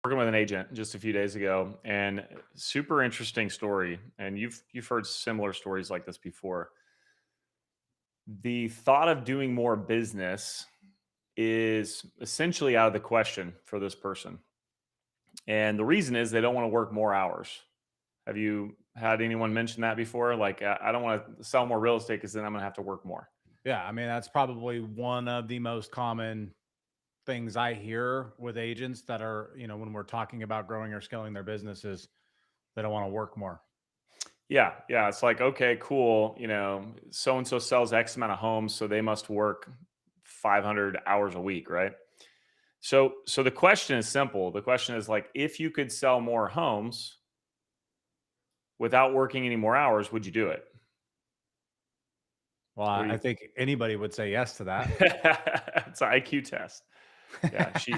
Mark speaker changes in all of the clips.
Speaker 1: Working with an agent just a few days ago, and super interesting story. And you've heard similar stories like this before. The thought of doing more business is essentially out of the question for this person. And the reason is they don't want to work more hours. Have you had anyone mention that before? Like, I don't want to sell more real estate because then I'm going to have to work more.
Speaker 2: Yeah, I mean, that's probably one of the most common things I hear with agents that are, when we're talking about growing or scaling their businesses, they don't want to work more.
Speaker 1: Yeah, yeah. It's like, okay, cool. So and so sells X amount of homes, so they must work 500 hours a week, right? So the question is simple. The question is like, if you could sell more homes without working any more hours, would you do it?
Speaker 2: Well,
Speaker 1: What
Speaker 2: I
Speaker 1: do
Speaker 2: I
Speaker 1: you?
Speaker 2: think anybody would say yes to that.
Speaker 1: It's an IQ test. Yeah, she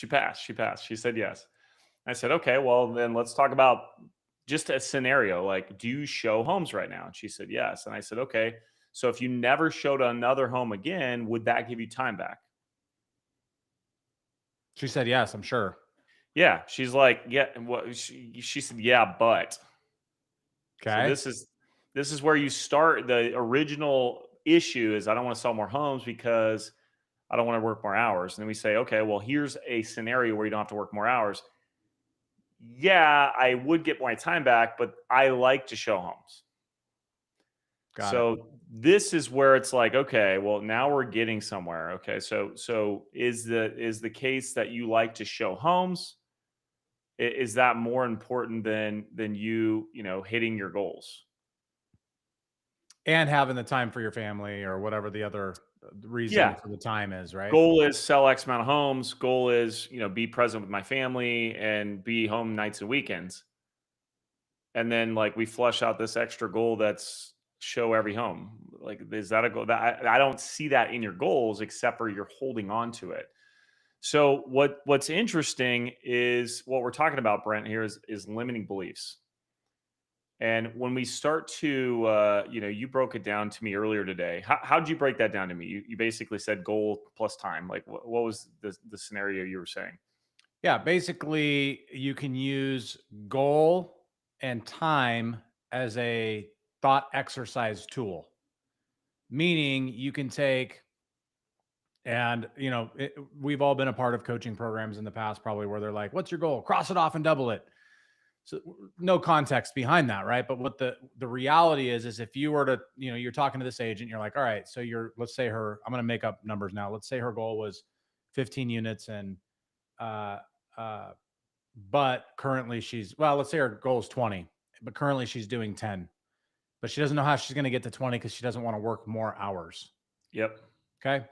Speaker 1: passed. She passed. She said yes. I said, okay, well then let's talk about just a scenario. Like, do you show homes right now? And she said yes. And I said, okay. So if you never showed another home again, would that give you time back?
Speaker 2: She said yes, I'm sure.
Speaker 1: Yeah. She's like, yeah. What she said, yeah, but. So
Speaker 2: Okay.
Speaker 1: this is where you start. The original issue is I don't want to sell more homes because I don't want to work more hours. And then we say, okay, well, here's a scenario where you don't have to work more hours. Yeah, I would get my time back, but I like to show homes.
Speaker 2: Got it.
Speaker 1: So this is where it's like, okay, well, now we're getting somewhere. Okay, so is the case that you like to show homes? Is that more important than hitting your goals?
Speaker 2: And having the time for your family or whatever the other reason
Speaker 1: Yeah.
Speaker 2: for the time is, right?
Speaker 1: Goal is sell X amount of homes. Goal is, be present with my family and be home nights and weekends. And then like we flush out this extra goal that's show every home. Like, is that a goal? That I don't see that in your goals, except for you're holding on to it. So what's interesting is what we're talking about, Brent, here is limiting beliefs. And when we start to, you broke it down to me earlier today. How'd you break that down to me? You basically said goal plus time. Like, what was the scenario you were saying?
Speaker 2: Yeah, basically, you can use goal and time as a thought exercise tool, meaning you can take we've all been a part of coaching programs in the past, probably where they're like, "What's your goal? Cross it off and double it." So no context behind that, right? But what the reality is if you were to, you're talking to this agent, you're like, all right, so let's say I'm going to make up numbers now. Let's say her goal was 15 units, and uh, uh, but currently let's say her goal is 20, but currently she's doing 10, but she doesn't know how she's going to get to 20 because she doesn't want to work more hours.
Speaker 1: Yep.
Speaker 2: Okay.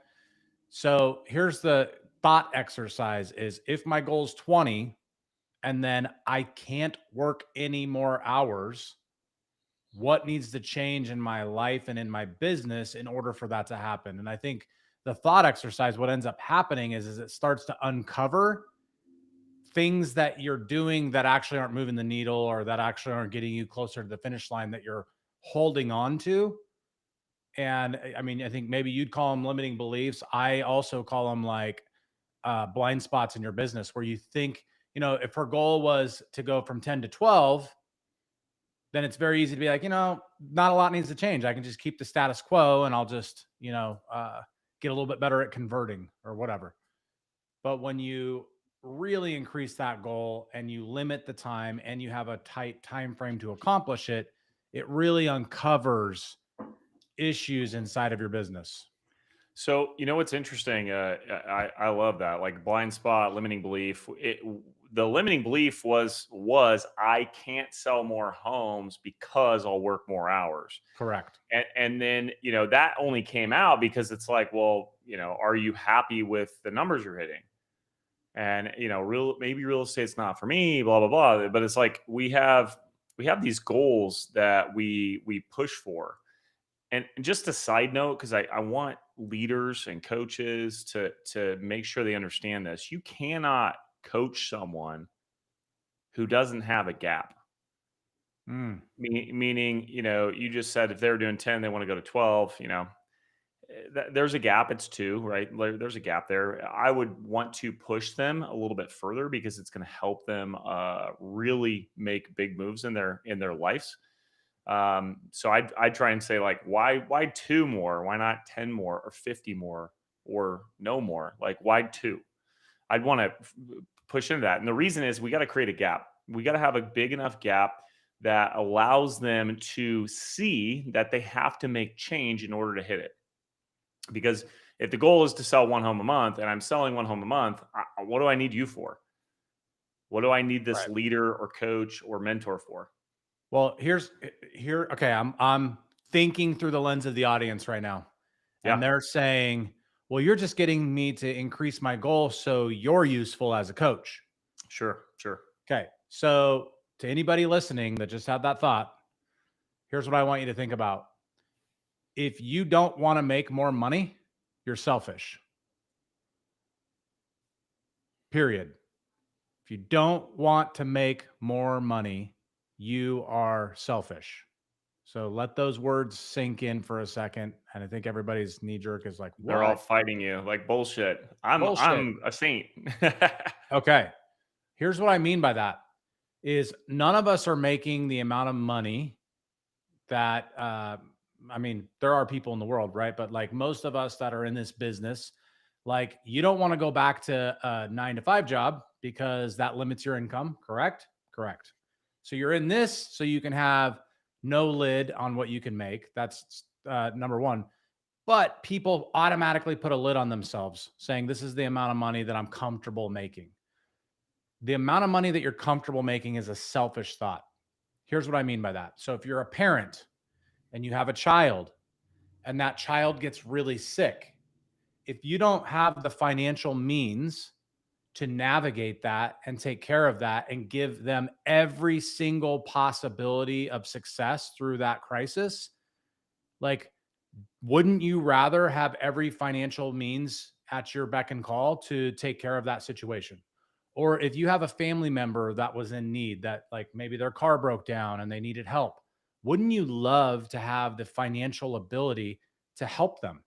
Speaker 2: So here's the thought exercise: is if my goal is 20 and then I can't work any more hours, what needs to change in my life and in my business in order for that to happen? And I think the thought exercise, what ends up happening is it starts to uncover things that you're doing that actually aren't moving the needle or that actually aren't getting you closer to the finish line that you're holding on to. And I mean, I think maybe you'd call them limiting beliefs. I also call them like blind spots in your business where you think, if her goal was to go from 10 to 12, then it's very easy to be like, not a lot needs to change. I can just keep the status quo and I'll just, get a little bit better at converting or whatever. But when you really increase that goal and you limit the time and you have a tight time frame to accomplish it, it really uncovers issues inside of your business.
Speaker 1: So what's interesting? I love that. Like blind spot, limiting belief. The limiting belief was I can't sell more homes because I'll work more hours.
Speaker 2: Correct.
Speaker 1: And then that only came out because it's like, well, are you happy with the numbers you're hitting? And maybe real estate's not for me, blah blah blah. But it's like we have these goals that we push for. And just a side note, because I want leaders and coaches to make sure they understand this. You cannot coach someone who doesn't have a gap.
Speaker 2: Mm,
Speaker 1: Meaning, you just said if they're doing 10, they want to go to 12. there's a gap. It's two, right? There's a gap there. I would want to push them a little bit further because it's going to help them really make big moves in their lives. So I'd try and say like, why two more? Why not 10 more or 50 more or no more? Like, why two? I'd want to push into that. And the reason is we got to create a gap. We got to have a big enough gap that allows them to see that they have to make change in order to hit it. Because if the goal is to sell one home a month and I'm selling one home a month, what do I need you for? What do I need this
Speaker 2: Right.
Speaker 1: leader or coach or mentor for?
Speaker 2: Well, here. Okay, I'm thinking through the lens of the audience right now, and
Speaker 1: Yeah,
Speaker 2: they're saying, "Well, you're just getting me to increase my goal, so you're useful as a coach."
Speaker 1: sure, sure.
Speaker 2: Okay, so to anybody listening that just had that thought, here's what I want you to think about. If you don't want to make more money, you're selfish. Period. If you don't want to make more money, you are selfish. So let those words sink in for a second. And I think everybody's knee jerk is like,
Speaker 1: They're all
Speaker 2: what?
Speaker 1: fighting you like bullshit.
Speaker 2: Bullshit.
Speaker 1: I'm a saint.
Speaker 2: Okay. Here's what I mean by that is none of us are making the amount of money that I mean, there are people in the world, right? But like most of us that are in this business, like you don't want to go back to a 9 to 5 job because that limits your income, correct? Correct. So you're in this so you can have no lid on what you can make. That's number one. But people automatically put a lid on themselves saying, this is the amount of money that I'm comfortable making. The amount of money that you're comfortable making is a selfish thought. Here's what I mean by that. So if you're a parent and you have a child and that child gets really sick, if you don't have the financial means to navigate that and take care of that and give them every single possibility of success through that crisis, like, wouldn't you rather have every financial means at your beck and call to take care of that situation? Or if you have a family member that was in need, that like maybe their car broke down and they needed help, wouldn't you love to have the financial ability to help them?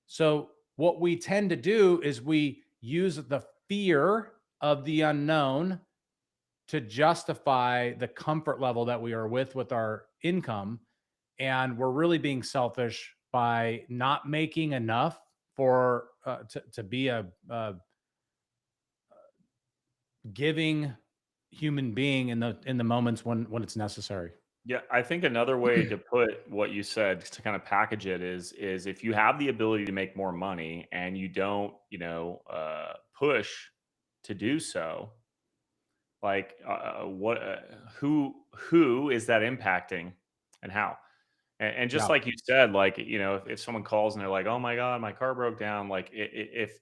Speaker 2: So, what we tend to do is we use the fear of the unknown to justify the comfort level that we are with our income. And we're really being selfish by not making enough for to be a giving human being in the moments when it's necessary.
Speaker 1: Yeah, I think another way to put what you said to kind of package it is if you have the ability to make more money and you don't, push to do so, like what who is that impacting and how? And just
Speaker 2: Yeah.
Speaker 1: like you said, like if someone calls and they're like, "Oh my god, my car broke down," like if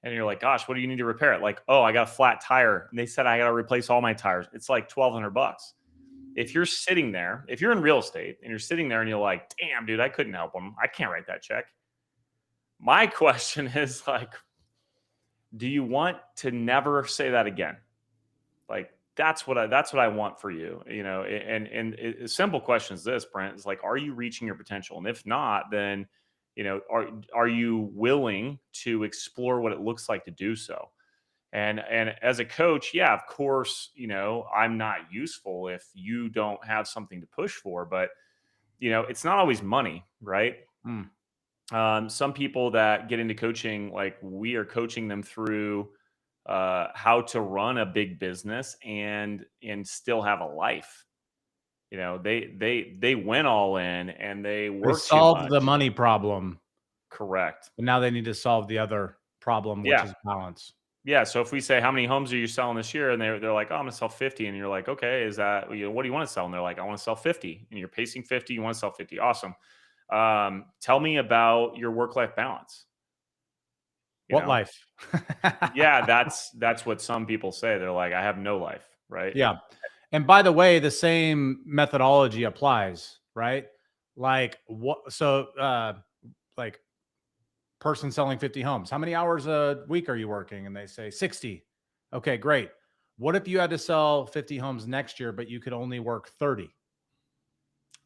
Speaker 1: and you're like, "Gosh, what do you need to repair it?" Like, "Oh, I got a flat tire." And they said I got to replace all my tires. It's like $1,200. If you're sitting there, if you're in real estate and you're sitting there and you're like, damn, dude, I couldn't help them. I can't write that check. My question is like, do you want to never say that again? Like that's what I want for you, a simple question is this, Brent, is like, are you reaching your potential? And if not, then are you willing to explore what it looks like to do so? And as a coach, yeah, of course, I'm not useful if you don't have something to push for, but it's not always money, right?
Speaker 2: Mm.
Speaker 1: Some people that get into coaching, like we are coaching them through how to run a big business and still have a life. They went all in and they
Speaker 2: They
Speaker 1: work too
Speaker 2: solved the
Speaker 1: much.
Speaker 2: money problem,
Speaker 1: Correct.
Speaker 2: but now they need to solve the other problem, which
Speaker 1: Yeah.
Speaker 2: is balance.
Speaker 1: Yeah, so if we say, "How many homes are you selling this year?" and they're like, "Oh, I'm gonna sell 50," and you're like, "Okay, is that what do you want to sell?" And they're like, "I want to sell 50," and you're pacing 50, you want to sell 50. Awesome. Tell me about your work life balance. You
Speaker 2: What
Speaker 1: know,
Speaker 2: life?
Speaker 1: yeah, that's what some people say. They're like, "I have no life," right?
Speaker 2: Yeah. And by the way, the same methodology applies, right? Like what like person selling 50 homes. How many hours a week are you working? And they say 60. Okay, great. What if you had to sell 50 homes next year, but you could only work 30?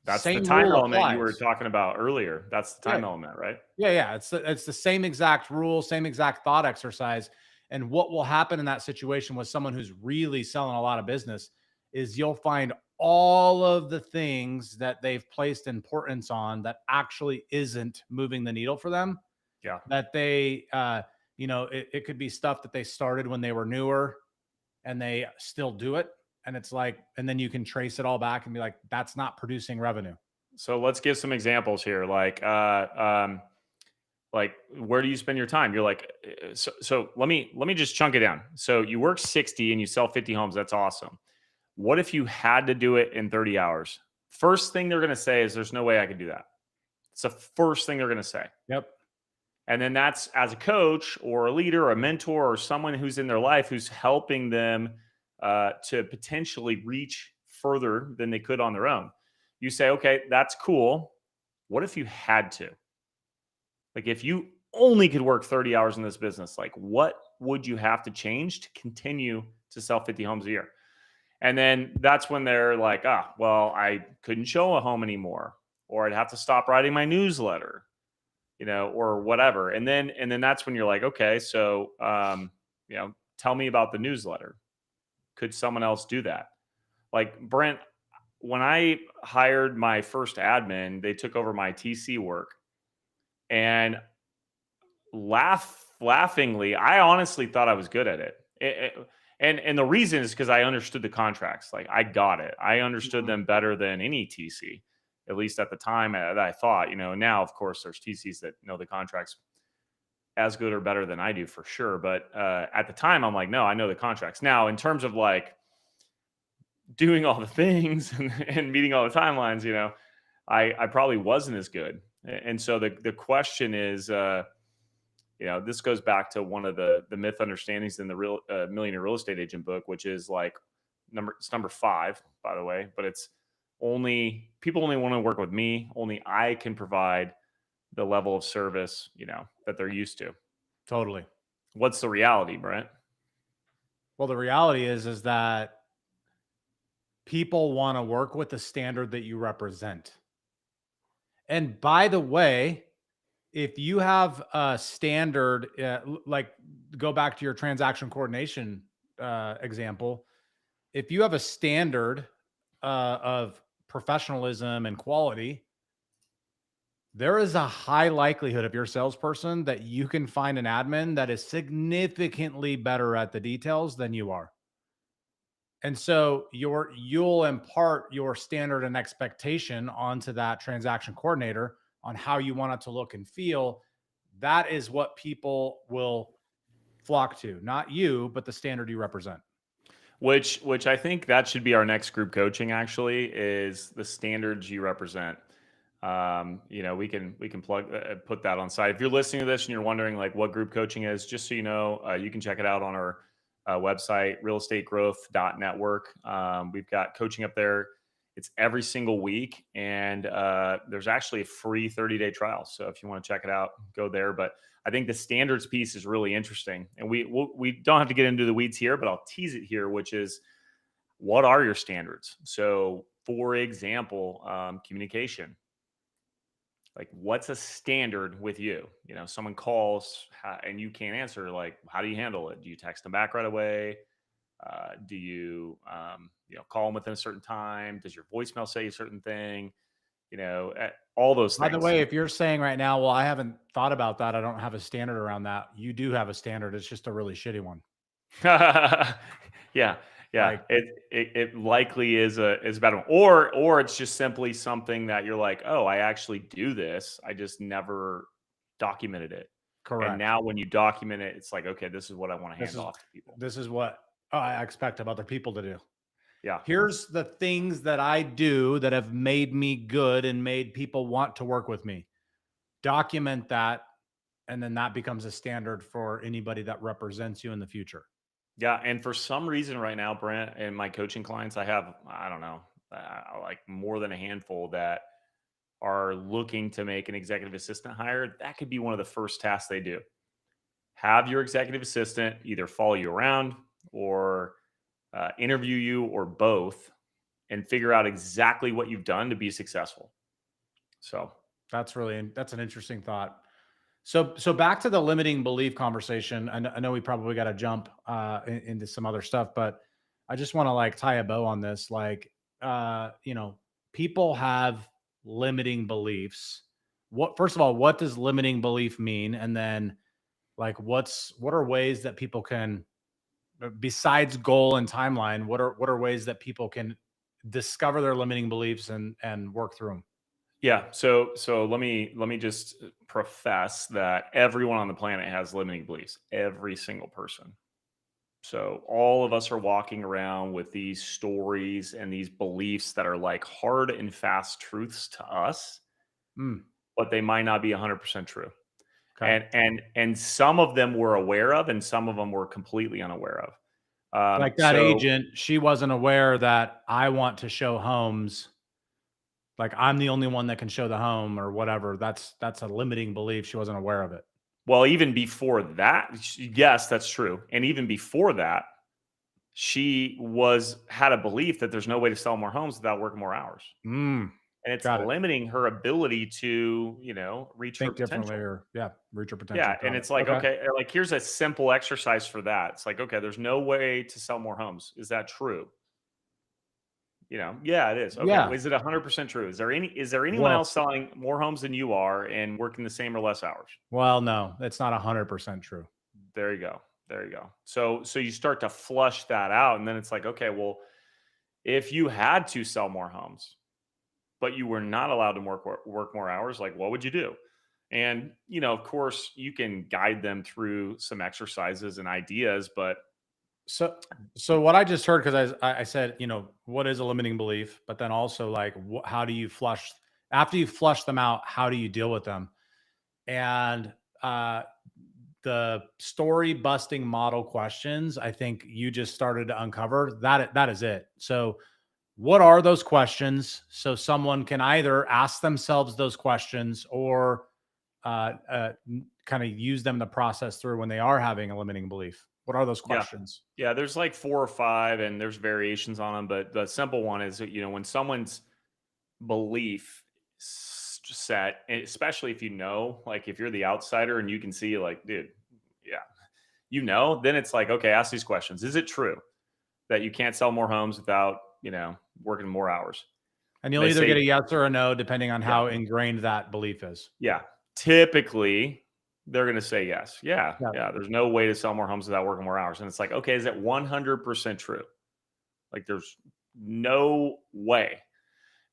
Speaker 1: That's the
Speaker 2: Same
Speaker 1: time
Speaker 2: rule
Speaker 1: element you were
Speaker 2: applies.
Speaker 1: talking about earlier. That's the
Speaker 2: Yeah.
Speaker 1: time element, right?
Speaker 2: Yeah. It's the same exact rule, same exact thought exercise. And what will happen in that situation with someone who's really selling a lot of business is you'll find all of the things that they've placed importance on that actually isn't moving the needle for them.
Speaker 1: Yeah.
Speaker 2: That they, it could be stuff that they started when they were newer and they still do it. And it's like, and then you can trace it all back and be like, that's not producing revenue.
Speaker 1: So let's give some examples here. Like where do you spend your time? You're like, so let me just chunk it down. So you work 60 and you sell 50 homes. That's awesome. What if you had to do it in 30 hours? First thing they're going to say is there's no way I could do that. It's the first thing they're going to say.
Speaker 2: Yep.
Speaker 1: And then that's as a coach or a leader or a mentor or someone who's in their life who's helping them to potentially reach further than they could on their own. You say, okay, that's cool. What if you had to? Like, if you only could work 30 hours in this business, like, what would you have to change to continue to sell 50 homes a year? And then that's when they're like, ah, well, I couldn't show a home anymore, or I'd have to stop writing my newsletter, or whatever. And then that's when you're like, okay, so tell me about the newsletter. Could someone else do that? Like Brent, when I hired my first admin, they took over my TC work, and laughingly, I honestly thought I was good at it. And the reason is because I understood the contracts. Like I got it. I understood
Speaker 2: Mhm.
Speaker 1: them better than any TC, at least at the time that I thought. Now of course there's TCs that know the contracts as good or better than I do for sure. But at the time, I'm like, no, I know the contracts. Now, in terms of like doing all the things and meeting all the timelines, I probably wasn't as good. And so the question is, this goes back to one of the myth understandings in the real millionaire real estate agent book, which is like it's number 5, by the way, but it's only people only want to work with me. Only I can provide the level of service, that they're used to.
Speaker 2: Totally.
Speaker 1: What's the reality, Brent?
Speaker 2: Well, the reality is that people want to work with the standard that you represent. And by the way, if you have a standard, like go back to your transaction coordination example, if you have a standard of professionalism and quality, there is a high likelihood of your salesperson that you can find an admin that is significantly better at the details than you are. And so you'll impart your standard and expectation onto that transaction coordinator on how you want it to look and feel. That is what people will flock to, not you, but the standard you represent.
Speaker 1: Which I think that should be our next group coaching. Actually, is the standards you represent. We can put that on site. If you're listening to this and you're wondering like what group coaching is, just so you know, you can check it out on our website, realestategrowth.network. We've got coaching up there. It's every single week, and there's actually a free 30-day trial. So if you want to check it out, go there. But I think the standards piece is really interesting, and we don't have to get into the weeds here, but I'll tease it here, which is what are your standards? So, for example, communication. Like, what's a standard with you? Someone calls and you can't answer. Like, how do you handle it? Do you text them back right away? Do you, call them within a certain time? Does your voicemail say a certain thing? All those
Speaker 2: By the
Speaker 1: things.
Speaker 2: way, if you're saying right now, well, I haven't thought about that, I don't have a standard around that. You do have a standard. It's just a really shitty one.
Speaker 1: Yeah, yeah.
Speaker 2: Like,
Speaker 1: It likely is a better one. Or it's just simply something that you're like, oh, I actually do this. I just never documented it. And
Speaker 2: correct.
Speaker 1: now when you document it, it's like, okay, this is what I want to
Speaker 2: This
Speaker 1: hand
Speaker 2: is
Speaker 1: off to people.
Speaker 2: this is what I expect of other people to do.
Speaker 1: Yeah.
Speaker 2: Here's the things that I do that have made me good and made people want to work with me. Document that, and then that becomes a standard for anybody that represents you in the future.
Speaker 1: Yeah. And for some reason right now, Brent, and my coaching clients, I don't know, like more than a handful that are looking to make an executive assistant hire. That could be one of the first tasks they do. Have your executive assistant either follow you around or interview you or both and figure out exactly what you've done to be successful. So,
Speaker 2: That's an interesting thought. So back to the limiting belief conversation. I know we probably got to jump into some other stuff, but I just want to like tie a bow on this. Like, you know, people have limiting beliefs. What First of all, what does limiting belief mean? And then, like, what are ways that people can, besides goal and timeline, what are ways that people can discover their limiting beliefs and work through them?
Speaker 1: yeah, so let me just profess that everyone on the planet has limiting beliefs. Every single person. So all of us are walking around with these stories and these beliefs that are like hard and fast truths to us,
Speaker 2: Mm,
Speaker 1: but they might not be 100% true.
Speaker 2: okay.
Speaker 1: And some of them we're aware of and some of them we're completely unaware of.
Speaker 2: Like that
Speaker 1: So
Speaker 2: agent, she wasn't aware that I want to show homes. Like I'm the only one that can show the home or whatever. That's a limiting belief. She wasn't aware of it.
Speaker 1: well, even before that, yes, that's true. And even before that, she was had a belief that there's no way to sell more homes without working more hours.
Speaker 2: Mm,
Speaker 1: And it's
Speaker 2: got it.
Speaker 1: limiting her ability to, reach her
Speaker 2: Think differently
Speaker 1: potential.
Speaker 2: or yeah, reach your
Speaker 1: Yeah,
Speaker 2: potential.
Speaker 1: and
Speaker 2: Got it.
Speaker 1: it's like,
Speaker 2: Okay.
Speaker 1: okay, like here's a simple exercise for that. It's like, okay, there's no way to sell more homes. Is that true? Yeah, it is. Okay.
Speaker 2: Yeah.
Speaker 1: Is it 100% true? Is there anyone
Speaker 2: Well,
Speaker 1: else selling more homes than you are and working the same or less hours?
Speaker 2: no, it's not 100% true.
Speaker 1: There you go. There you go. So you start to flush that out and then it's like, okay, well, if you had to sell more homes, but you were not allowed to work more hours, like what would you do? And of course, you can guide them through some exercises and ideas, but
Speaker 2: So so what I just heard, because I said, what is a limiting belief, but then also like how do you flush after you flush them out, how do you deal with them? And uh the story busting model questions, I think you just started to uncover that is it. So what are those questions? So someone can either ask themselves those questions or kind of use them to process through when they are having a limiting belief. What are those
Speaker 1: yeah.
Speaker 2: questions?
Speaker 1: Yeah, there's like 4 or 5 and there's variations on them, but the simple one is that, when someone's belief set, and especially if like if you're the outsider and you can see like, dude, yeah, then it's like, okay, ask these questions. Is it true that you can't sell more homes without, working more hours?
Speaker 2: And you'll
Speaker 1: They
Speaker 2: either get
Speaker 1: say,
Speaker 2: a yes or a no, depending on
Speaker 1: yeah,
Speaker 2: how ingrained that belief is.
Speaker 1: yeah. Typically, they're going to say yes. Yeah,
Speaker 2: Yeah.
Speaker 1: yeah. There's no way to sell more homes without working more hours. And it's like, okay, is it 100% true? Like, there's no way.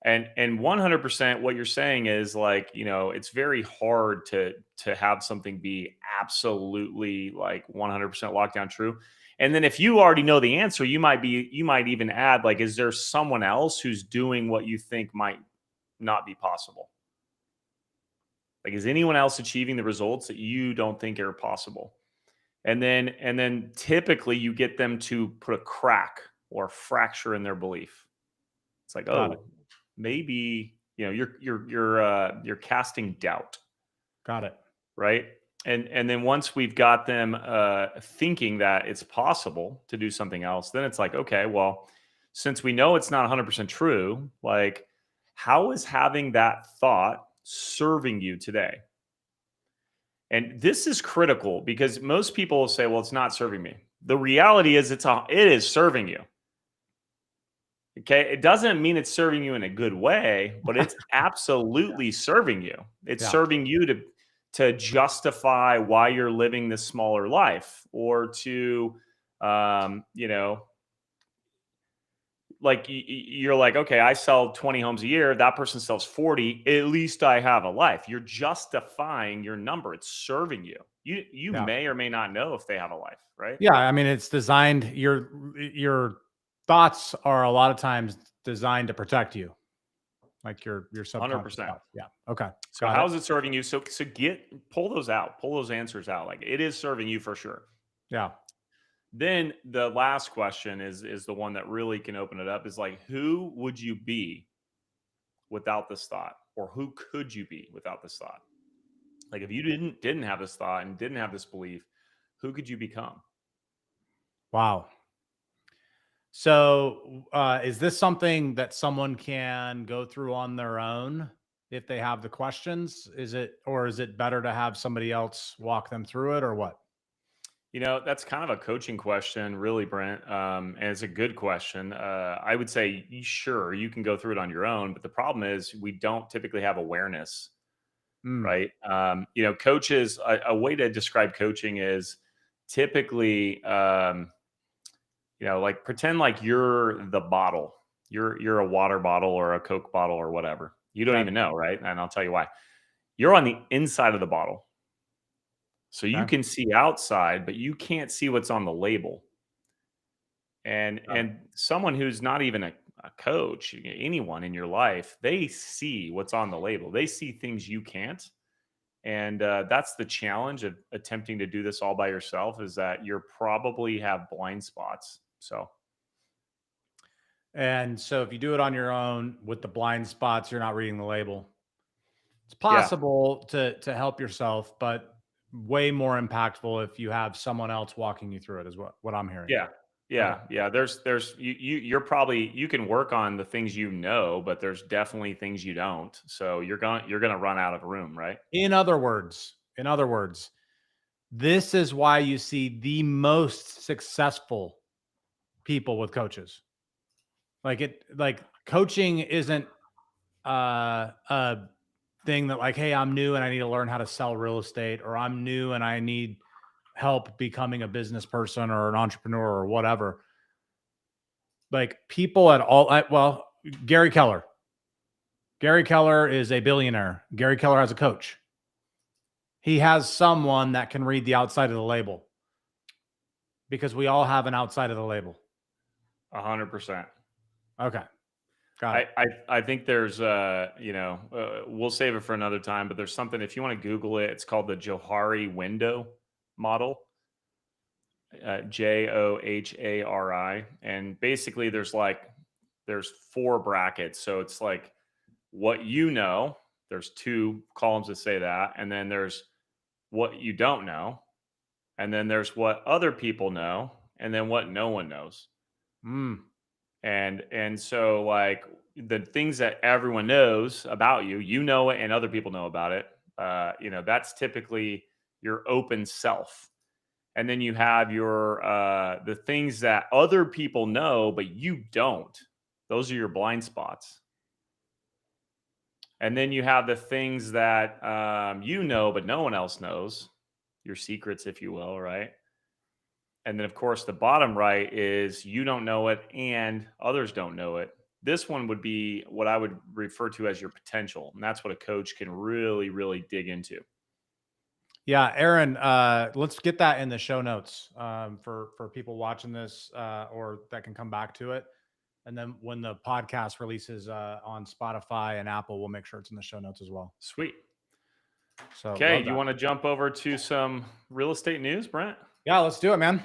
Speaker 1: And 100% what you're saying is like, it's very hard to have something be absolutely like 100% lockdown true. And then if you already know the answer, you might even add like, is there someone else who's doing what you think might not be possible? Like, is anyone else achieving the results that you don't think are possible? And then typically you get them to put a crack or a fracture in their belief. It's like,
Speaker 2: Got it.
Speaker 1: oh, maybe you're casting doubt,
Speaker 2: Got it.
Speaker 1: right? And then once we've got them thinking that it's possible to do something else, then it's like, okay, well, since we know it's not 100% true, like, how is having that thought serving you today? And this is critical because most people will say, well, it's not serving me. The reality is it is serving you. Okay. It doesn't mean it's serving you in a good way, but it's absolutely serving you. It's
Speaker 2: Yeah.
Speaker 1: serving you to justify why you're living this smaller life or to um, you know, like you're like, okay, I sell 20 homes a year, that person sells 40, at least I have a life. You're justifying your number. It's serving you. You
Speaker 2: Yeah.
Speaker 1: may or may not know if they have a life, right?
Speaker 2: Yeah. I mean, it's designed, your thoughts are a lot of times designed to protect you, like your subconscious
Speaker 1: 100%.
Speaker 2: thoughts. Yeah. Okay.
Speaker 1: So
Speaker 2: Got it.
Speaker 1: how is it serving you? So pull those out, pull those answers out. Like, it is serving you for sure.
Speaker 2: Yeah.
Speaker 1: Then the last question is the one that really can open it up, is like, who would you be without this thought? Or who could you be without this thought? Like, if you didn't have this thought and didn't have this belief, who could you become?
Speaker 2: Wow. So, is this something that someone can go through on their own if they have the questions? Or is it better to have somebody else walk them through it, or what?
Speaker 1: That's kind of a coaching question, really, Brent. And it's a good question. I would say, sure, you can go through it on your own, but the problem is we don't typically have awareness,
Speaker 2: Mm,
Speaker 1: right? Coaches, a way to describe coaching is typically, like pretend like you're the bottle. You're a water bottle or a Coke bottle or whatever. You don't
Speaker 2: okay.
Speaker 1: even know, right? And I'll tell you why. You're on the inside of the bottle. So you
Speaker 2: Okay.
Speaker 1: can see outside, but you can't see what's on the label. And
Speaker 2: Got it.
Speaker 1: and someone who's not even a coach, anyone in your life, they see what's on the label. They see things you can't. And that's the challenge of attempting to do this all by yourself, is that you're probably have blind spots. So
Speaker 2: And so if you do it on your own with the blind spots, you're not reading the label. It's
Speaker 1: yeah,
Speaker 2: possible to help yourself, but way more impactful if you have someone else walking you through it, is what I'm hearing.
Speaker 1: yeah,
Speaker 2: Okay.
Speaker 1: yeah. There's you're probably, you can work on the things but there's definitely things you don't. So you're gonna run out of room, right?
Speaker 2: In other words, this is why you see the most successful people with coaches. Like coaching isn't a thing that, like, hey, I'm new and I need to learn how to sell real estate, or I'm new and I need help becoming a business person or an entrepreneur or whatever. Like people at all, well, Gary Keller. Gary Keller is a billionaire. Gary Keller has a coach. He has someone that can read the outside of the label, because we all have an outside of the label.
Speaker 1: 100%.
Speaker 2: Okay. Got
Speaker 1: I,
Speaker 2: it.
Speaker 1: I I think there's we'll save it for another time, but there's something, if you want to Google it, it's called the Johari window model, Johari, and basically there's four brackets. So it's like what you know. There's two columns that say that, and then there's what you don't know, and then there's what other people know, and then what no one knows.
Speaker 2: Mm.
Speaker 1: And so, like, the things that everyone knows about you, you know it, and other people know about it. That's typically your open self. And then you have your the things that other people know but you don't. Those are your blind spots. And then you have the things that you know but no one else knows, your secrets, if you will, right? And then, of course, the bottom right is you don't know it and others don't know it. This one would be what I would refer to as your potential. And that's what a coach can really, really dig into.
Speaker 2: Yeah, Aaron, let's get that in the show notes, for people watching this, or that can come back to it. And then when the podcast releases on Spotify and Apple, we'll make sure it's in the show notes as well.
Speaker 1: Sweet.
Speaker 2: So
Speaker 1: Okay.
Speaker 2: love
Speaker 1: Do you
Speaker 2: that.
Speaker 1: want to jump over to some real estate news, Brent?
Speaker 2: Yeah, let's do it, man.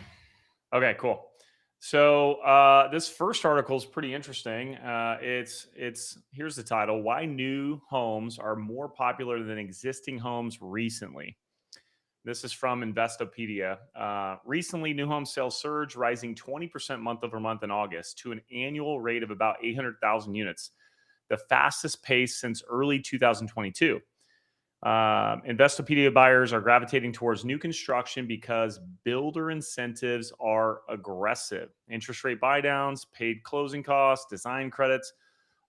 Speaker 1: Okay, cool. So this first article is pretty interesting. It's here's the title: Why new homes are more popular than existing homes recently. This is from Investopedia. Recently, new home sales surged, rising 20% month over month in August to an annual rate of about 800,000 units, the fastest pace since early 2022. Investopedia buyers are gravitating towards new construction because builder incentives are aggressive. Interest rate buydowns, paid closing costs, design credits,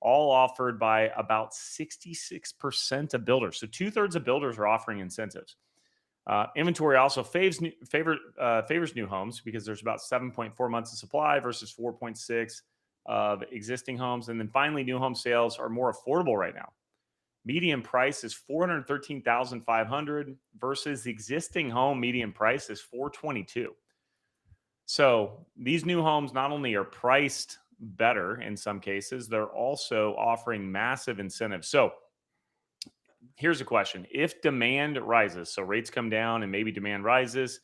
Speaker 1: all offered by about 66% of builders. So two-thirds of builders are offering incentives. Inventory also favors new homes because there's about 7.4 months of supply versus 4.6 of existing homes. And then finally, new home sales are more affordable right now. Median price is 413,500 versus the existing home median price is 422. So these new homes not only are priced better in some cases, they're also offering massive incentives. So here's a question: if demand rises, so rates come down and maybe demand rises,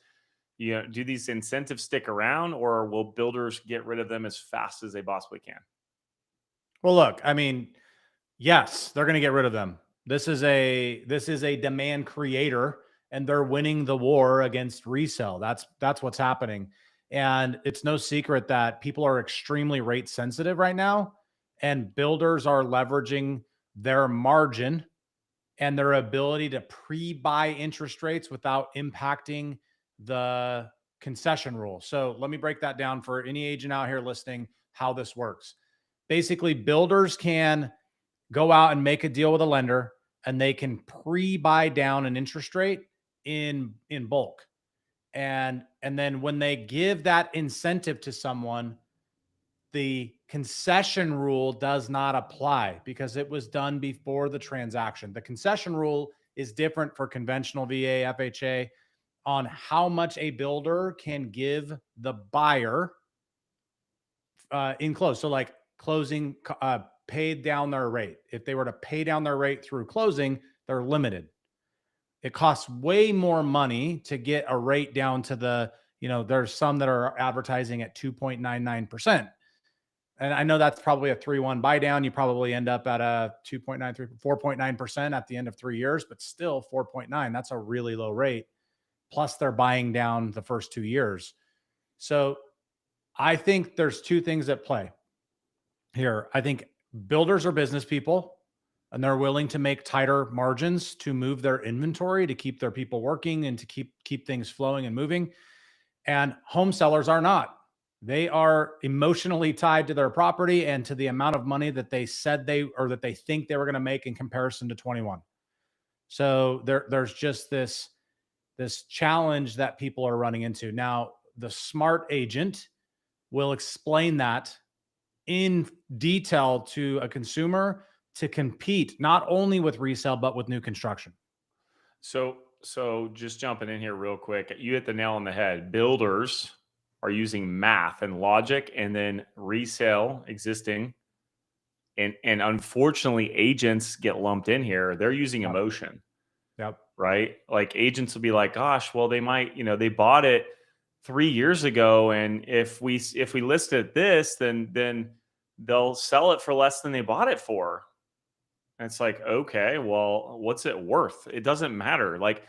Speaker 1: do these incentives stick around, or will builders get rid of them as fast as they possibly can?
Speaker 2: Well, look, I mean, yes, they're going to get rid of them. This is a demand creator, and they're winning the war against resale. That's what's happening. And it's no secret that people are extremely rate sensitive right now, and builders are leveraging their margin and their ability to pre-buy interest rates without impacting the concession rule. So let me break that down for any agent out here listening, how this works. Basically, builders can go out and make a deal with a lender, and they can pre-buy down an interest rate in bulk. And then when they give that incentive to someone, the concession rule does not apply because it was done before the transaction. The concession rule is different for conventional VA, FHA on how much a builder can give the buyer in close. So, like closing, paid down their rate. If they were to pay down their rate through closing, they're limited. It costs way more money to get a rate down to there's some that are advertising at 2.99%. And I know that's probably a 3-1 buy down. You probably end up at a 2.93, 4.9% at the end of 3 years, but still 4.9. That's a really low rate. Plus, they're buying down the first 2 years. So I think there's two things at play here. I think builders are business people, and they're willing to make tighter margins to move their inventory, to keep their people working and to keep things flowing and moving. And home sellers are not. They are emotionally tied to their property and to the amount of money that they said that they think they were going to make in comparison to 21. So there's just this challenge that people are running into. Now, the smart agent will explain that in detail to a consumer to compete not only with resale but with new construction.
Speaker 1: So just jumping in here real quick, you hit the nail on the head. Builders are using math and logic, and then resale existing, and unfortunately, agents get lumped in here. They're using
Speaker 2: Yep.
Speaker 1: emotion,
Speaker 2: Yep.
Speaker 1: right? Like agents will be like, "Gosh, well, they might, they bought it 3 years ago, and if we list it this, then they'll sell it for less than they bought it for." And it's like, okay, well, what's it worth? It doesn't matter. Like,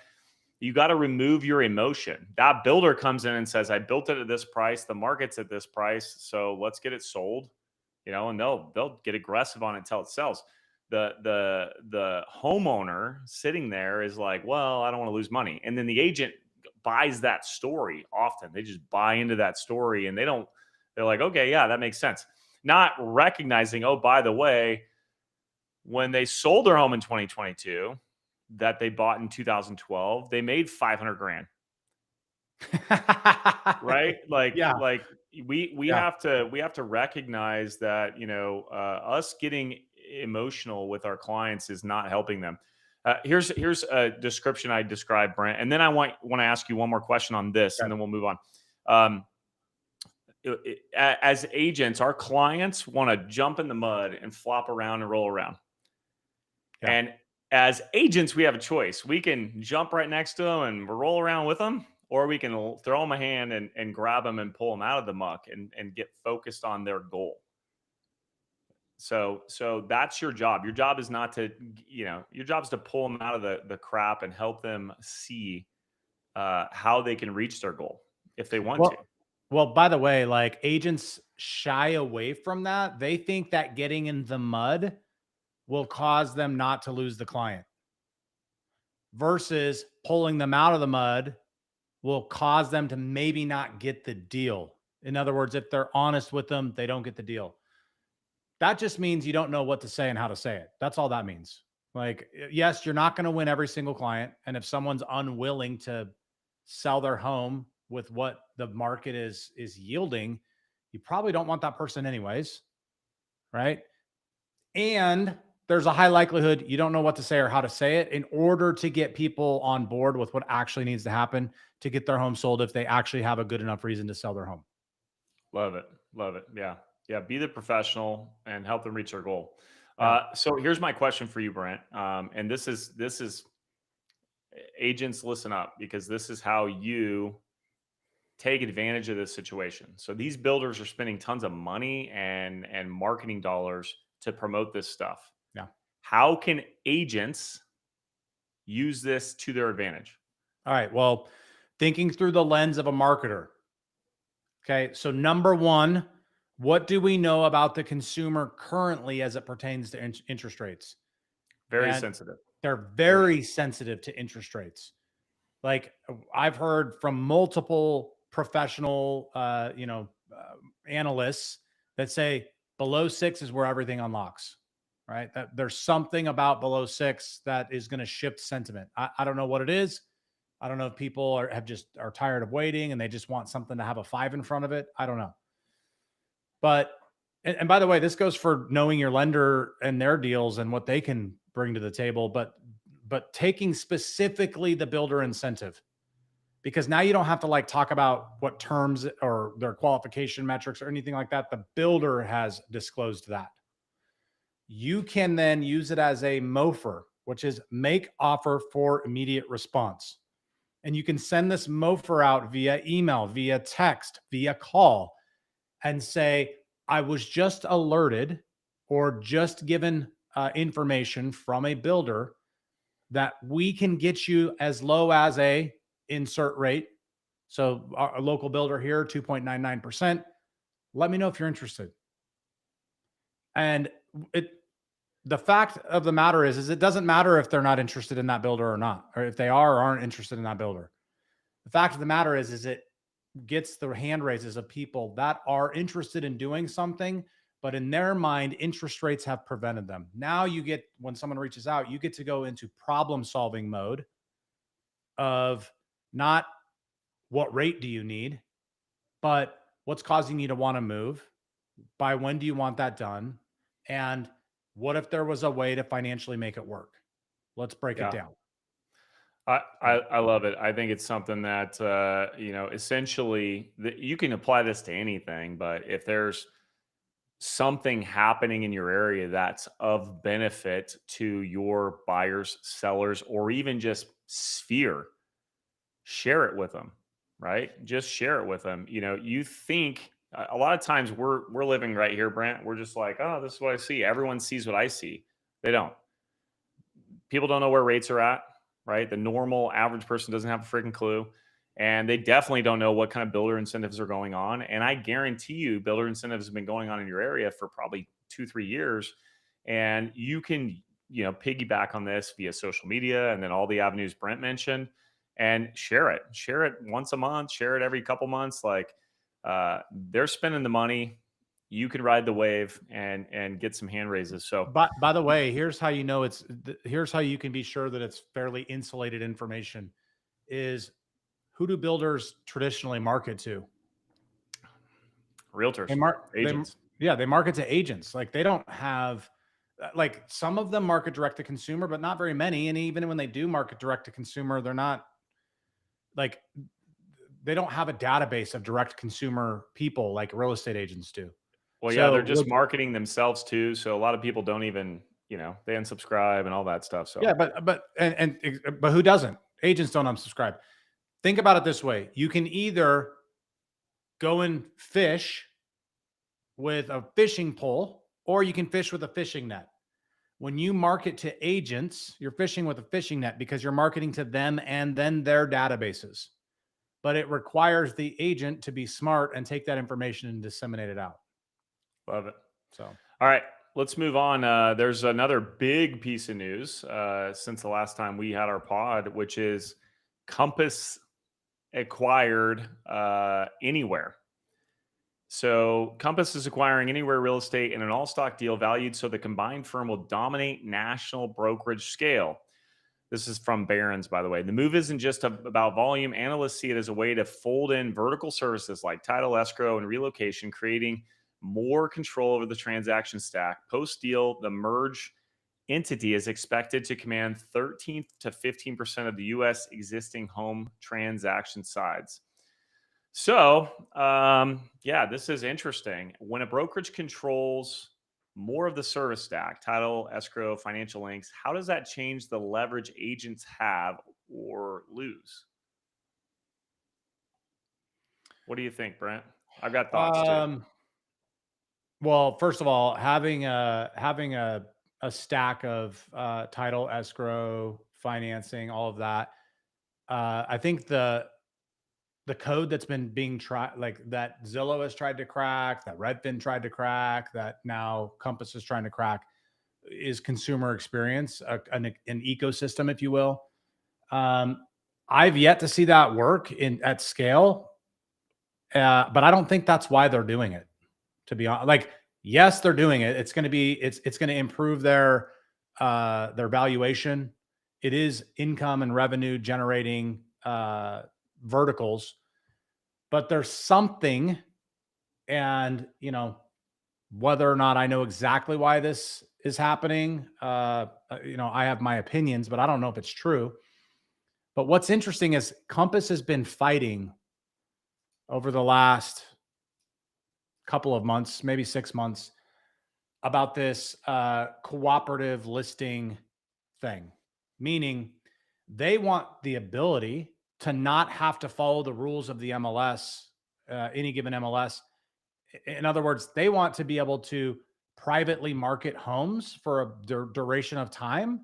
Speaker 1: you got to remove your emotion. That builder comes in and says, I built it at this price. The market's at this price. So let's get it sold, and they'll get aggressive on it until it sells. The homeowner sitting there is like, well, I don't want to lose money. And then the agent buys that story often. They just buy into that story, and they're like, okay, yeah, that makes sense. Not recognizing, oh, by the way, when they sold their home in 2022 that they bought in 2012, they made 500 grand, right? Like,
Speaker 2: Yeah.
Speaker 1: we
Speaker 2: Yeah.
Speaker 1: have to recognize that, us getting emotional with our clients is not helping them. Here's a description I described, Brent, and then I want to ask you one more question on this, and
Speaker 2: Okay.
Speaker 1: then we'll move on. Um, as agents, our clients want to jump in the mud and flop around and roll around.
Speaker 2: Yeah.
Speaker 1: And as agents, we have a choice. We can jump right next to them and roll around with them, or we can throw them a hand and grab them and pull them out of the muck and get focused on their goal. So that's your job. Your job is not to, your job is to pull them out of the crap and help them see how they can reach their goal if they want to.
Speaker 2: Well, by the way, like agents shy away from that. They think that getting in the mud will cause them not to lose the client versus pulling them out of the mud will cause them to maybe not get the deal. In other words, if they're honest with them, they don't get the deal. That just means you don't know what to say and how to say it. That's all that means. Like, yes, you're not going to win every single client. And if someone's unwilling to sell their home with what the market is yielding, you probably don't want that person anyways, right? And there's a high likelihood you don't know what to say or how to say it in order to get people on board with what actually needs to happen to get their home sold if they actually have a good enough reason to sell their home.
Speaker 1: Love it. Love it. Yeah. Yeah. Be the professional and help them reach their goal.
Speaker 2: Yeah.
Speaker 1: So here's my question for you, Brent. And this is agents, listen up, because this is how you take advantage of this situation. So these builders are spending tons of money and marketing dollars to promote this stuff.
Speaker 2: Yeah.
Speaker 1: How can agents use this to their advantage?
Speaker 2: All right. Well, thinking through the lens of a marketer, Okay. So, number one, what do we know about the consumer currently as it pertains to interest rates?
Speaker 1: Very
Speaker 2: And
Speaker 1: sensitive.
Speaker 2: they're
Speaker 1: Very
Speaker 2: very sensitive to interest rates. Like, I've heard from multiple professional, analysts that say below 6 is where everything unlocks, right? That there's something about below 6 that is going to shift sentiment. I don't know what it is. I don't know if people are tired of waiting and they just want something to have a 5 in front of it. I don't know. But and by the way, this goes for knowing your lender and their deals and what they can bring to the table, but taking specifically the builder incentive, because now you don't have to like talk about what terms or their qualification metrics or anything like that. The builder has disclosed that. You can then use it as a MOFR, which is make offer for immediate response. And you can send this MOFR out via email, via text, via call, and say, I was just alerted or just given information from a builder that we can get you as low as a insert rate. So our local builder here, 2.99%. Let me know if you're interested. And it the fact of the matter is it doesn't matter if they're not interested in that builder or not, or if they are or aren't interested in that builder. The fact of the matter is it gets the hand raises of people that are interested in doing something, but in their mind, interest rates have prevented them. Now you get, when someone reaches out, you get to go into problem solving mode of not what rate do you need, but what's causing you to want to move? By when do you want that done? And what if there was a way to financially make it work? Let's break it
Speaker 1: yeah.
Speaker 2: down.
Speaker 1: I
Speaker 2: So,
Speaker 1: I love it. I think it's something that essentially that you can apply this to anything, but if there's something happening in your area that's of benefit to your buyers, sellers, or even just sphere, share it with them, right? Just share it with them. You think a lot of times we're living right here, Brent. We're just like, oh, this is what I see. Everyone sees what I see. They don't. People don't know where rates are at, right? The normal average person doesn't have a freaking clue. And they definitely don't know what kind of builder incentives are going on. And I guarantee you, builder incentives have been going on in your area for probably 2, 3 years. And you can, piggyback on this via social media and then all the avenues Brent mentioned and share it. Share it once a month, share it every couple months. Like they're spending the money. You can ride the wave and get some hand raises. So
Speaker 2: but by the way, here's how you know here's how you can be sure that it's fairly insulated information is who do builders traditionally market to?
Speaker 1: realtors,
Speaker 2: They
Speaker 1: agents.
Speaker 2: yeah, they market to agents. Like they don't have like some of them market direct to consumer, but not very many. And even when they do market direct to consumer, they're not like they don't have a database of direct consumer people like real estate agents do.
Speaker 1: Well, yeah, they're
Speaker 2: So
Speaker 1: just marketing themselves too. So a lot of people don't even, they unsubscribe and all that stuff. So
Speaker 2: yeah, but who doesn't? Agents don't unsubscribe. Think about it this way: you can either go and fish with a fishing pole, or you can fish with a fishing net. When you market to agents, you're fishing with a fishing net because you're marketing to them and then their databases. But it requires the agent to be smart and take that information and disseminate it out.
Speaker 1: love it.
Speaker 2: So,
Speaker 1: All right, let's move on. There's another big piece of news since the last time we had our pod, which is Compass acquired Anywhere. So Compass is acquiring Anywhere Real Estate in an all-stock deal valued so the combined firm will dominate national brokerage scale. This is from Barron's, by the way. The move isn't just about volume. Analysts see it as a way to fold in vertical services like title, escrow, and relocation, creating more control over the transaction stack. Post deal, the merge entity is expected to command 13 to 15% of the U.S. existing home transaction sides. So, yeah, this is interesting. When a brokerage controls more of the service stack, title, escrow, financial links, how does that change the leverage agents have or lose? What do you think, Brent? I've got thoughts too.
Speaker 2: um, well, first of all, having a stack of title, escrow, financing, all of that. I think the code that's been being tried, like that Zillow has tried to crack, that Redfin tried to crack, that now Compass is trying to crack, is consumer experience, an ecosystem, if you will. Um, I've yet to see that work in at scale, but I don't think that's why they're doing it. To be honest, like yes, they're doing it. It's going to improve their valuation. It is income and revenue generating verticals, but there's something, and whether or not I know exactly why this is happening, I have my opinions, but I don't know if it's true. But what's interesting is Compass has been fighting over the last couple of months, maybe 6 months, about this cooperative listing thing, meaning they want the ability to not have to follow the rules of the MLS, any given MLS. In other words, they want to be able to privately market homes for a duration of time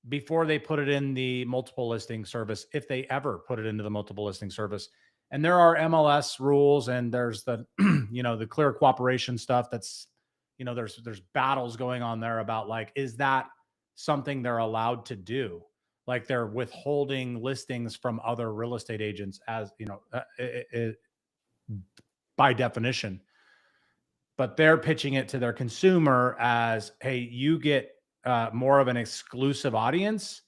Speaker 2: before they put it in the multiple listing service, if they ever put it into the multiple listing service. And there are MLS rules, and there's the the clear cooperation stuff. That's there's battles going on there about, like, is that something they're allowed to do? Like, they're withholding listings from other real estate agents, as by definition. But they're pitching it to their consumer as, hey, you get more of an exclusive audience,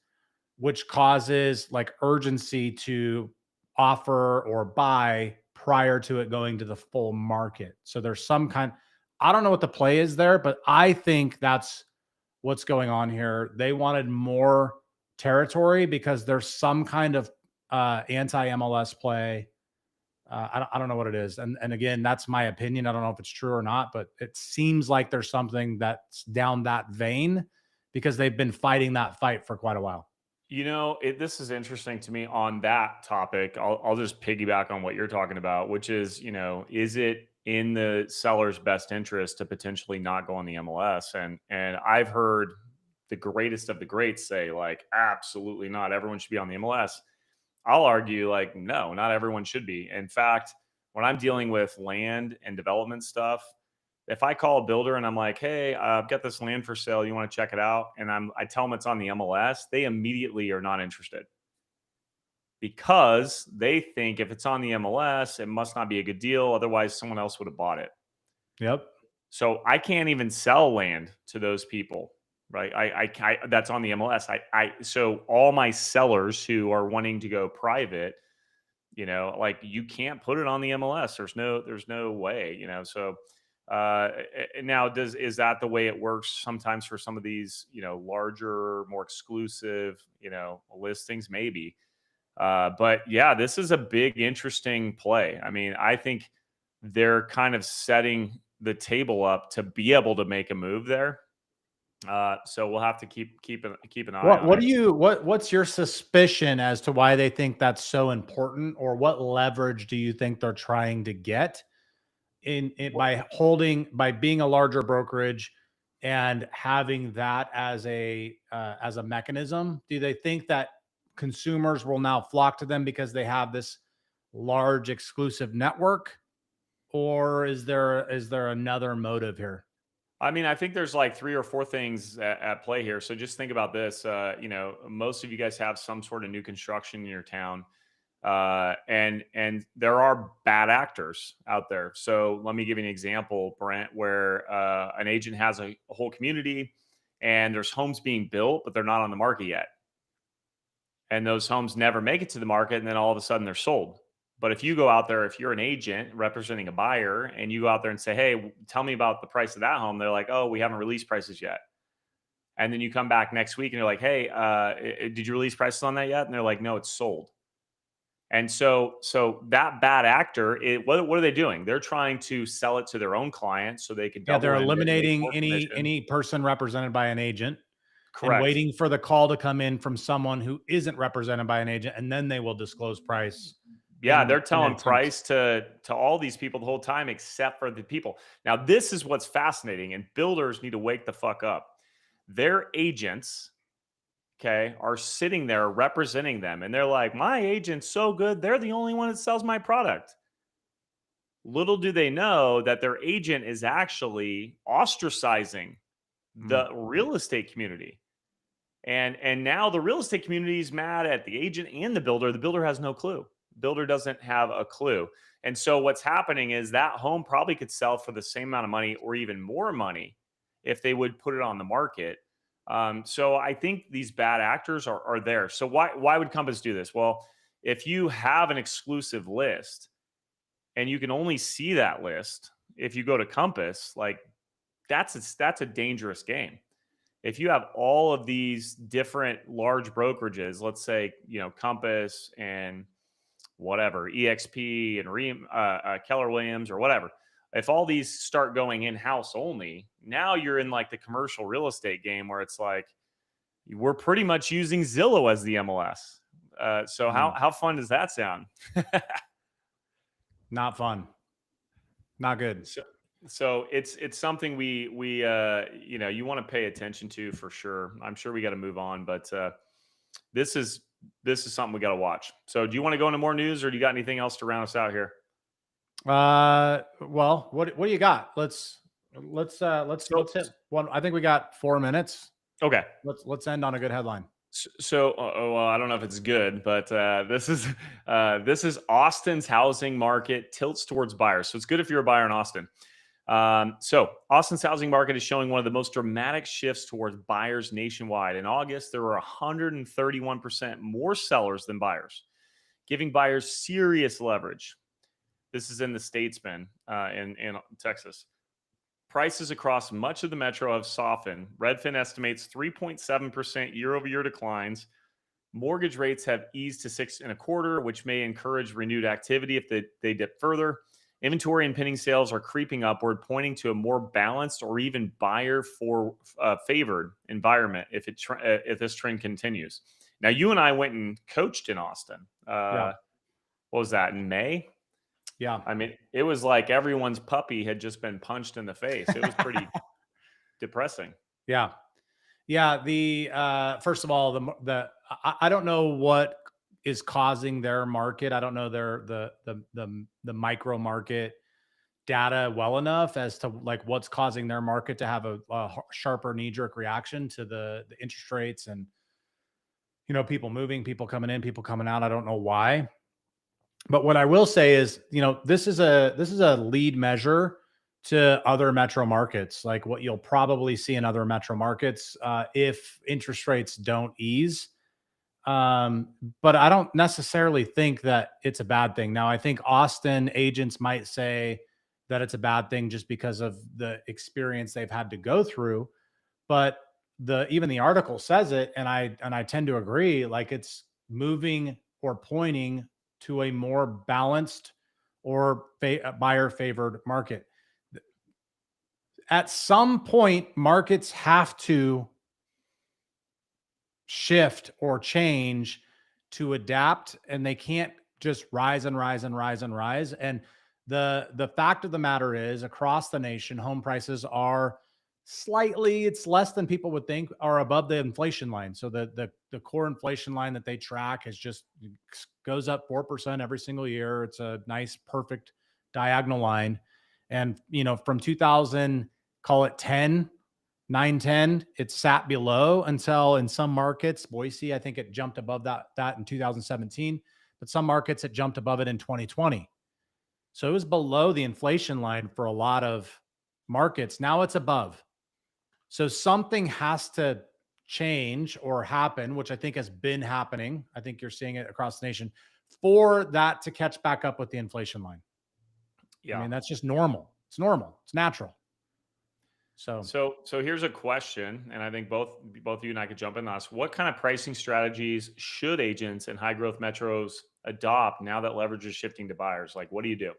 Speaker 2: which causes like urgency to offer or buy prior to it going to the full market. So there's some kind, I don't know what the play is there, but I think that's what's going on here. They wanted more territory because there's some kind of anti MLS play. I don't know what it is. And again, that's my opinion. I don't know if it's true or not, but it seems like there's something that's down that vein because they've been fighting that fight for quite a while.
Speaker 1: This is interesting to me on that topic. I'll just piggyback on what you're talking about, which is, is it in the seller's best interest to potentially not go on the MLS? And I've heard the greatest of the greats say, like, absolutely not. Everyone should be on the MLS. I'll argue, like, no, not everyone should be. In fact, when I'm dealing with land and development stuff, if I call a builder and I'm like, "Hey, I've got this land for sale. You want to check it out?" and I tell them it's on the MLS, they immediately are not interested because they think if it's on the MLS, it must not be a good deal. Otherwise, someone else would have bought it.
Speaker 2: Yep.
Speaker 1: So I can't even sell land to those people, right? That's on the MLS. So all my sellers who are wanting to go private, like, you can't put it on the MLS. There's no way, so now, is that the way it works sometimes for some of these, larger, more exclusive, listings? Maybe. But yeah, this is a big, interesting play. I mean, I think they're kind of setting the table up to be able to make a move there. So we'll have to keep an eye
Speaker 2: What
Speaker 1: on
Speaker 2: what
Speaker 1: it.
Speaker 2: do you what's your suspicion as to why they think that's so important, or what leverage do you think they're trying to get in by being a larger brokerage and having that as a mechanism? Do they think that consumers will now flock to them because they have this large exclusive network, or is there another motive here?
Speaker 1: I mean, I think there's like three or four things at play here. So just think about this. Most of you guys have some sort of new construction in your town, and there are bad actors out there. So let me give you an example, Brent, where an agent has a whole community, and there's homes being built, but they're not on the market yet, and those homes never make it to the market, and then all of a sudden they're sold. But if you go out there, if you're an agent representing a buyer, and you go out there and say, "Hey, tell me about the price of that home," they're like, "Oh, we haven't released prices yet." And then you come back next week and you're like, "Hey, did you release prices on that yet?" And they're like, "No, it's sold." And so that bad actor, what are they doing? They're trying to sell it to their own clients so they can
Speaker 2: Yeah, they're
Speaker 1: double in and make
Speaker 2: eliminating
Speaker 1: more commission.
Speaker 2: any person represented by an agent and
Speaker 1: Correct.
Speaker 2: waiting for the call to come in from someone who isn't represented by an agent, and then they will disclose price
Speaker 1: Yeah, they're
Speaker 2: in an
Speaker 1: telling
Speaker 2: attempt.
Speaker 1: price to all these people the whole time, except for the people. Now, this is what's fascinating, and builders need to wake the fuck up. Their agents okay, are sitting there representing them. And they're like, my agent's so good. They're the only one that sells my product. Little do they know that their agent is actually ostracizing
Speaker 2: Mm.
Speaker 1: the real estate community. And now the real estate community is mad at the agent and the builder. The builder has no clue. Builder doesn't have a clue. And so what's happening is that home probably could sell for the same amount of money or even more money if they would put it on the market. So I think these bad actors are there. So why would Compass do this? Well, if you have an exclusive list and you can only see that list if you go to Compass, like that's a dangerous game. If you have all of these different large brokerages, let's say, Compass and whatever, EXP and Keller Williams or whatever, if all these start going in house only, now you're in like the commercial real estate game where it's like we're pretty much using Zillow as the MLS. So
Speaker 2: Mm.
Speaker 1: how fun does that sound?
Speaker 2: Not fun. Not good.
Speaker 1: So, it's something we you want to pay attention to for sure. I'm sure we got to move on, but this is something we got to watch. So, do you want to go into more news, or do you got anything else to round us out here?
Speaker 2: Well, what do you got? Let's
Speaker 1: So,
Speaker 2: hit one. I think we got 4 minutes.
Speaker 1: okay.
Speaker 2: Let's end on a good headline.
Speaker 1: Well, I don't know if it's good, but this is Austin's housing market tilts towards buyers. So it's good if you're a buyer in Austin. So Austin's housing market is showing one of the most dramatic shifts towards buyers nationwide. In August, there were 131% more sellers than buyers, giving buyers serious leverage. This is in the Statesman in Texas. Prices across much of the metro have softened. Redfin estimates 3.7% year-over-year declines. Mortgage rates have eased to 6.25%, which may encourage renewed activity if they dip further. Inventory and pending sales are creeping upward, pointing to a more balanced or even buyer for favored environment if this trend continues. Now, you and I went and coached in Austin.
Speaker 2: Yeah.
Speaker 1: What was that, in May?
Speaker 2: Yeah.
Speaker 1: I mean, it was like everyone's puppy had just been punched in the face. It was pretty depressing.
Speaker 2: Yeah. Yeah. The first of all, I don't know what is causing their market. I don't know the micro market data well enough as to like what's causing their market to have a sharper knee jerk reaction to the interest rates and people moving, people coming in, people coming out. I don't know why. But what I will say is, this is a lead measure to other metro markets, like what you'll probably see in other metro markets if interest rates don't ease. But I don't necessarily think that it's a bad thing. Now, I think Austin agents might say that it's a bad thing just because of the experience they've had to go through. But even the article says it, and I tend to agree. Like it's moving or pointing to a more balanced or buyer favored market. At some point, markets have to shift or change to adapt, and they can't just rise and rise and rise and rise. And the fact of the matter is, across the nation, home prices are slightly, it's less than people would think, are above the inflation line. So the core inflation line that they track is just goes up 4% every single year. It's a nice, perfect diagonal line. And from 2000, call it 10, 910, it sat below until in some markets, Boise, I think it jumped above that in 2017, but some markets it jumped above it in 2020. So it was below the inflation line for a lot of markets. Now it's above. So something has to change or happen, which I think has been happening. I think you're seeing it across the nation for that to catch back up with the inflation line. I
Speaker 1: Yeah.
Speaker 2: mean, that's just normal. It's normal. It's natural.
Speaker 1: So here's a question, and I think both you and I could jump in on this. What kind of pricing strategies should agents in high growth metros adopt now that leverage is shifting to buyers? Like, what do you do?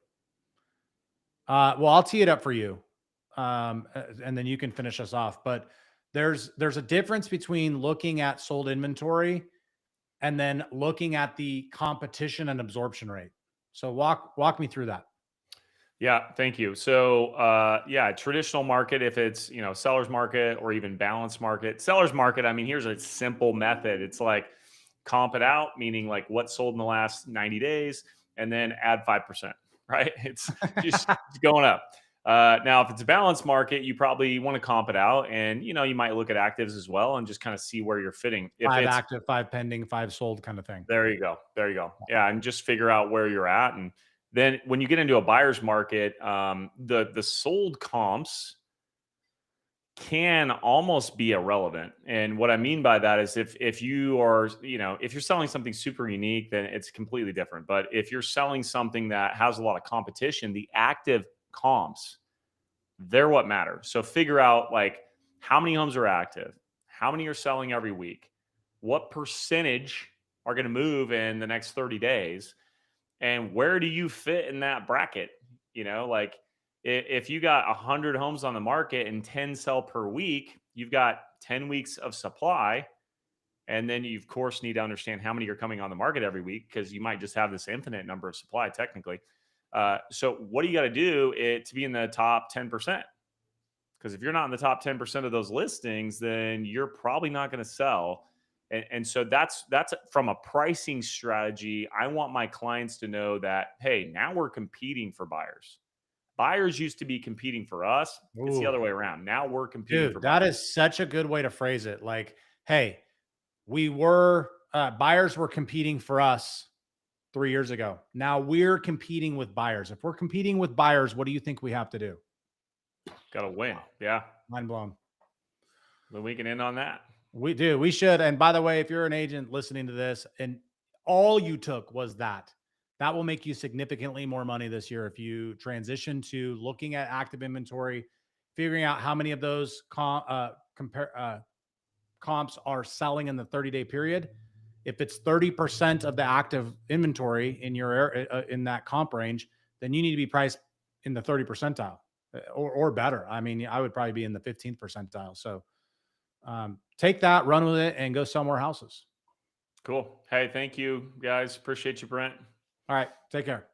Speaker 2: Well, I'll tee it up for you, and then you can finish us off. But there's a difference between looking at sold inventory and then looking at the competition and absorption rate. So walk me through that.
Speaker 1: Yeah, thank you. So, yeah, traditional market, if it's, seller's market or even balanced market. Seller's market, I mean, here's a simple method. It's like comp it out, meaning like what sold in the last 90 days, and then add 5%, right? It's just going up. Now, if it's a balanced market, you probably want to comp it out, and you might look at actives as well and just kind of see where you're fitting. If
Speaker 2: 5
Speaker 1: it's
Speaker 2: active, 5 pending, 5 sold kind of thing.
Speaker 1: There you go. There you go. Yeah, and just figure out where you're at, and then when you get into a buyer's market, the sold comps can almost be irrelevant. And what I mean by that is if you are, if you're selling something super unique, then it's completely different. But if you're selling something that has a lot of competition, the active comps, they're what matter. So figure out like how many homes are active, how many are selling every week, what percentage are going to move in the next 30 days, and where do you fit in that bracket? Like if you got 100 homes on the market and 10 sell per week, you've got 10 weeks of supply. And then you, of course, need to understand how many are coming on the market every week because you might just have this infinite number of supply technically. So, what do you got to do to be in the top 10%? Because if you're not in the top 10% of those listings, then you're probably not going to sell. And so that's from a pricing strategy. I want my clients to know that, hey, now we're competing for buyers. Buyers used to be competing for us. It's the
Speaker 2: Ooh,
Speaker 1: other way around. Now we're competing for
Speaker 2: dude, that
Speaker 1: buyers.
Speaker 2: is such a good way to phrase it. Like, hey, we were buyers were competing for us 3 years ago. Now we're competing with buyers. If we're competing with buyers, what do you think we have to do?
Speaker 1: Got to win.
Speaker 2: Wow,
Speaker 1: Yeah.
Speaker 2: mind blown.
Speaker 1: Then we can end on that.
Speaker 2: We do. We should. And by the way, if you're an agent listening to this and all you took was that, that will make you significantly more money this year if you transition to looking at active inventory, figuring out how many of those comps are selling in the 30-day period. If it's 30% of the active inventory in your in that comp range, then you need to be priced in the 30 percentile or better. I mean, I would probably be in the 15th percentile. So take that, run with it, and go sell more houses.
Speaker 1: Cool. Hey, thank you guys. Appreciate you, Brent.
Speaker 2: All right. Take care.